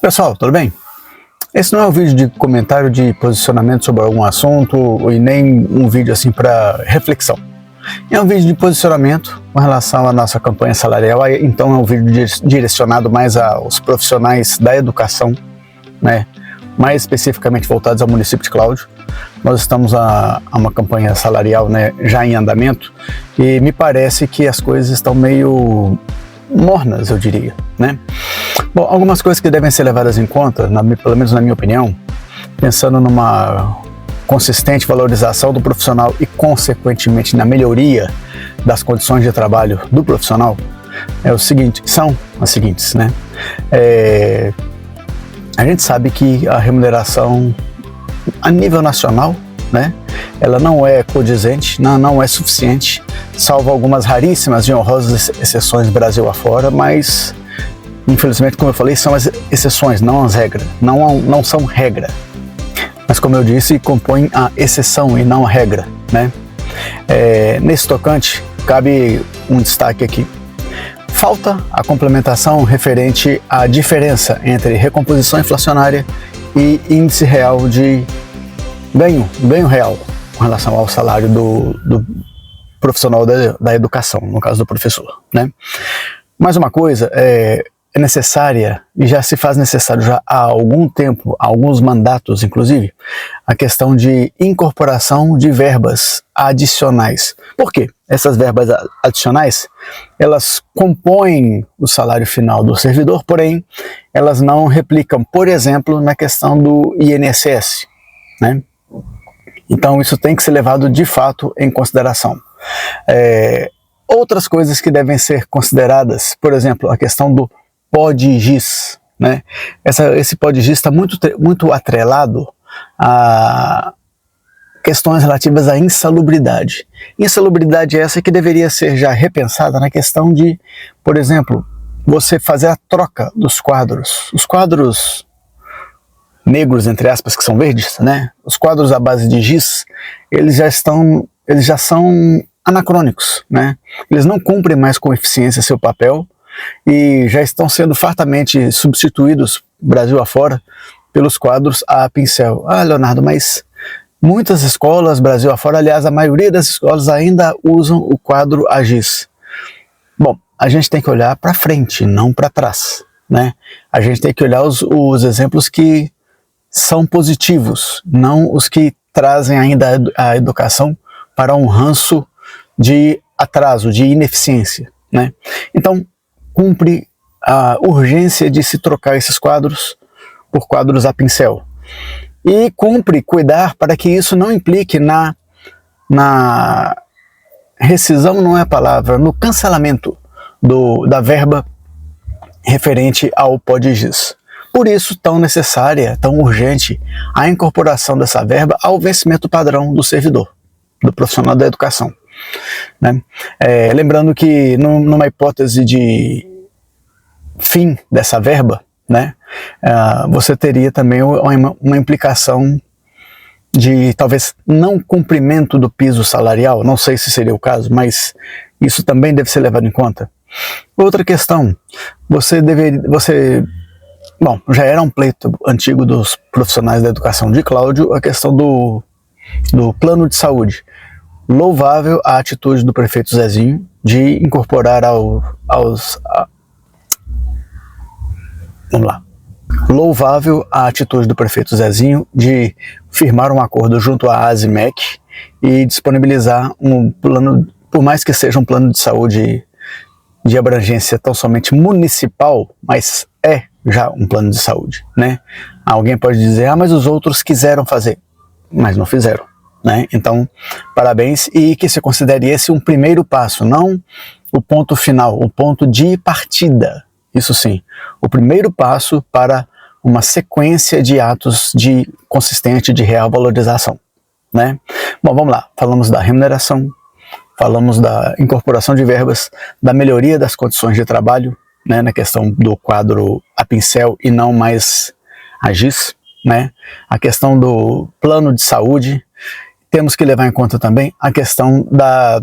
Pessoal, tudo bem? Esse não é um vídeo de comentário de posicionamento sobre algum assunto e nem um vídeo assim para reflexão. É um vídeo de posicionamento com relação à nossa campanha salarial, então é um vídeo direcionado mais aos profissionais da educação, né? Mais especificamente voltados ao município de Cláudio. Nós estamos a uma campanha salarial, né, já em andamento, e me parece que as coisas estão meio mornas, eu diria, né? Bom, algumas coisas que devem ser levadas em conta, pelo menos na minha opinião, pensando numa consistente valorização do profissional e, consequentemente, na melhoria das condições de trabalho do profissional, são as seguintes, né? A gente sabe que a remuneração a nível nacional, né, ela não é condizente, não é suficiente, salvo algumas raríssimas e honrosas exceções Brasil afora, mas infelizmente, como eu falei, são as exceções, não as regras, não são regra, mas como eu disse, compõem a exceção e não a regra, né? Nesse tocante, cabe um destaque aqui. Falta a complementação referente à diferença entre recomposição inflacionária e índice real de ganho real com relação ao salário do profissional da educação, no caso do professor, né? Mais uma coisa é necessária, e já se faz necessário já há algum tempo, alguns mandatos inclusive, a questão de incorporação de verbas adicionais. Por quê? Essas verbas adicionais, elas compõem o salário final do servidor, porém, elas não replicam, por exemplo, na questão do INSS, né? Então, isso tem que ser levado de fato em consideração. Outras coisas que devem ser consideradas, por exemplo, a questão do POD-GIS, né? Esse POD-GIS está muito atrelado a questões relativas à insalubridade. Insalubridade essa que deveria ser já repensada na questão de, por exemplo, você fazer a troca dos quadros. Os quadros negros, entre aspas, que são verdes, né? Os quadros à base de giz, eles já são anacrônicos, né? Eles não cumprem mais com eficiência seu papel e já estão sendo fartamente substituídos, Brasil afora, pelos quadros a pincel. Ah, Leonardo, mas muitas escolas, Brasil afora, aliás, a maioria das escolas ainda usam o quadro a giz. Bom, a gente tem que olhar para frente, não para trás, né? A gente tem que olhar os exemplos que são positivos, não os que trazem ainda a educação para um ranço de atraso, de ineficiência, né? Então, cumpre a urgência de se trocar esses quadros por quadros a pincel. E cumpre cuidar para que isso não implique na rescisão, não é a palavra, no cancelamento da verba referente ao POD-GIS. Por isso, tão necessária, tão urgente, a incorporação dessa verba ao vencimento padrão do servidor, do profissional da educação, né? Lembrando que numa hipótese de fim dessa verba, né, você teria também uma implicação de talvez não cumprimento do piso salarial, não sei se seria o caso, mas isso também deve ser levado em conta. Outra questão, bom, já era um pleito antigo dos profissionais da educação de Cláudio a questão do plano de saúde. Louvável a atitude do prefeito Zezinho de incorporar Louvável a atitude do prefeito Zezinho de firmar um acordo junto à ASIMEC e disponibilizar um plano, por mais que seja um plano de saúde de abrangência tão somente municipal, mas é já um plano de saúde, né? Alguém pode dizer, mas os outros quiseram fazer, mas não fizeram, né? Então, parabéns, e que se considere esse um primeiro passo, não o ponto final, o ponto de partida, isso sim, o primeiro passo para uma sequência de atos consistente de real valorização, né? Bom, vamos lá, falamos da remuneração, falamos da incorporação de verbas, da melhoria das condições de trabalho, né, na questão do quadro a pincel e não mais a giz, né? A questão do plano de saúde. Temos que levar em conta também a questão da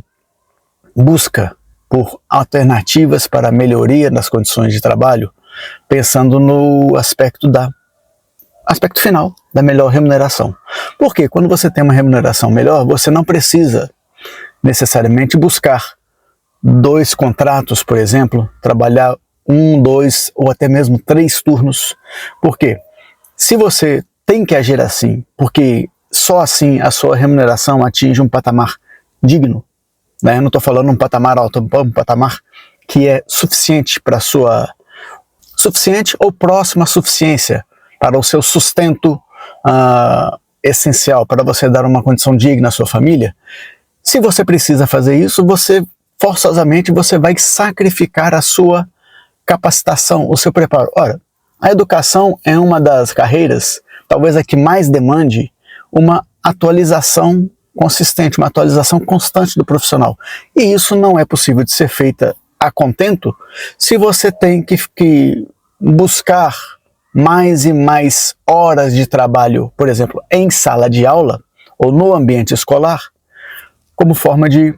busca por alternativas para a melhoria das condições de trabalho pensando no aspecto final da melhor remuneração. Porque quando você tem uma remuneração melhor, você não precisa necessariamente buscar 2 contratos, por exemplo, trabalhar 1, 2 ou até mesmo 3 turnos. Por quê? Se você tem que agir assim, porque só assim a sua remuneração atinge um patamar digno, né? Não estou falando um patamar alto, um patamar que é suficiente para suficiente ou próximo à suficiência para o seu sustento essencial, para você dar uma condição digna à sua família. Se você precisa fazer isso, forçosamente você vai sacrificar a sua capacitação, o seu preparo. Ora, a educação é uma das carreiras, talvez a que mais demande uma atualização consistente, uma atualização constante do profissional. E isso não é possível de ser feita a contento se você tem que buscar mais e mais horas de trabalho, por exemplo, em sala de aula ou no ambiente escolar, como forma de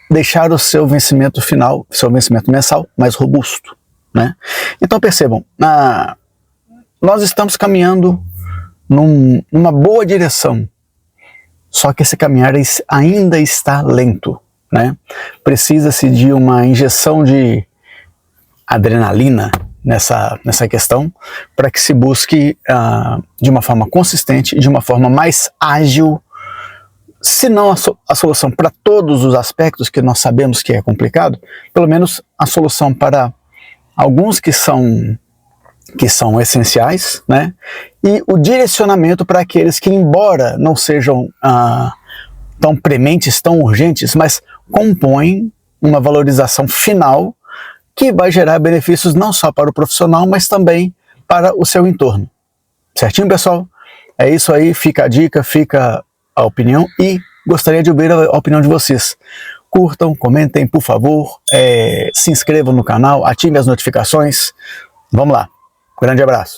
deixar o seu vencimento final, seu vencimento mensal mais robusto, né? Então percebam, nós estamos caminhando numa boa direção, só que esse caminhar ainda está lento, né? Precisa-se de uma injeção de adrenalina nessa questão, para que se busque de uma forma consistente, de uma forma mais ágil, se não a solução para todos os aspectos que nós sabemos que é complicado, pelo menos a solução para alguns que são essenciais, né? E o direcionamento para aqueles que, embora não sejam tão prementes, tão urgentes, mas compõem uma valorização final que vai gerar benefícios não só para o profissional, mas também para o seu entorno. Certinho, pessoal? É isso aí, fica a dica, fica a opinião e gostaria de ouvir a opinião de vocês. Curtam, comentem, por favor, se inscrevam no canal, ativem as notificações. Vamos lá. Grande abraço.